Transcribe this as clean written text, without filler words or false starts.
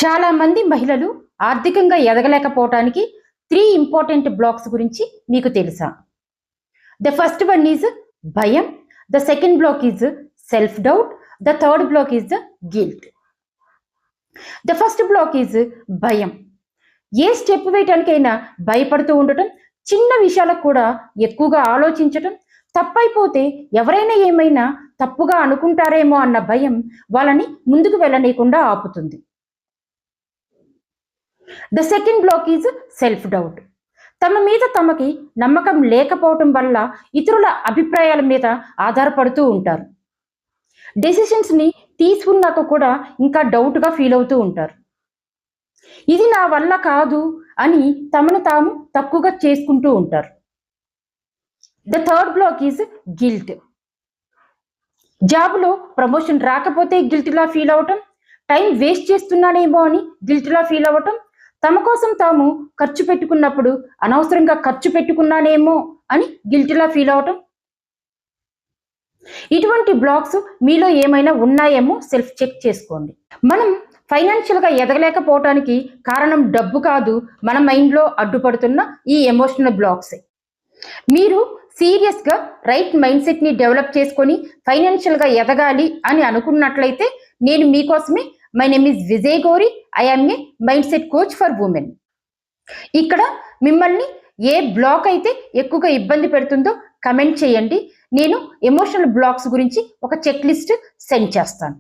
చాలా మంది మహిళలు ఆర్థికంగా ఎదగలేకపోవటానికి 3 ఇంపార్టెంట్ బ్లాక్స్ గురించి మీకు తెలుసా? ద ఫస్ట్ వన్ ఈజ్ భయం, the second block is self doubt, the third block is the guilt. The first block is భయం. ఏ స్టెప్ వేయటానికైనా భయపడుతూ ఉండటం, చిన్న విషయాలకు కూడా ఎక్కువగా ఆలోచించటం, తప్పైపోతే ఎవరైనా ఏమైనా తప్పుగా అనుకుంటారేమో అన్న భయం వాళ్ళని ముందుకు వెళ్ళనీయకుండా ఆపుతుంది. The second block is self doubt. తమ మీద తమకి నమ్మకం లేకపోవటం వల్ల ఇతరుల అభిప్రాయాల మీద ఆధారపడుతూ ఉంటారు. డెసిషన్స్ని తీసుకున్నాక కూడా ఇంకా డౌట్గా ఫీల్ అవుతూ ఉంటారు. ఇది నా వల్ల కాదు అని తమను తాము తక్కువగా చేసుకుంటూ ఉంటారు. The third block is guilt. జాబ్లో ప్రమోషన్ రాకపోతే గిల్ట్లా ఫీల్ అవ్వటం, టైం వేస్ట్ చేస్తున్నానేమో అని గిల్ట్లా ఫీల్ అవ్వటం, తమ కోసం తాము ఖర్చు పెట్టుకున్నప్పుడు అనవసరంగా ఖర్చు పెట్టుకున్నానేమో అని గిల్ట్లా ఫీల్ అవటం. ఇటువంటి బ్లాక్స్ మీలో ఏమైనా ఉన్నాయేమో సెల్ఫ్ చెక్ చేసుకోండి. మనం ఫైనాన్షియల్గా ఎదగలేకపోవటానికి కారణం డబ్బు కాదు, మన మైండ్లో అడ్డుపడుతున్న ఈ ఎమోషనల్ బ్లాక్సే. మీరు సీరియస్గా రైట్ మైండ్ సెట్ని డెవలప్ చేసుకొని ఫైనాన్షియల్గా ఎదగాలి అని అనుకున్నట్లయితే నేను మీకోసమే my name is Vijay Gauri. I am a mind set coach for women. ఇక్కడ మిమ్మల్ని ఏ బ్లాక్ అయితే ఎక్కువగా ఇబ్బంది పెడుతుందో కమెంట్ చేయండి. నేను ఎమోషనల్ బ్లాక్స్ గురించి ఒక చెక్ లిస్ట్ సెండ్ చేస్తాను.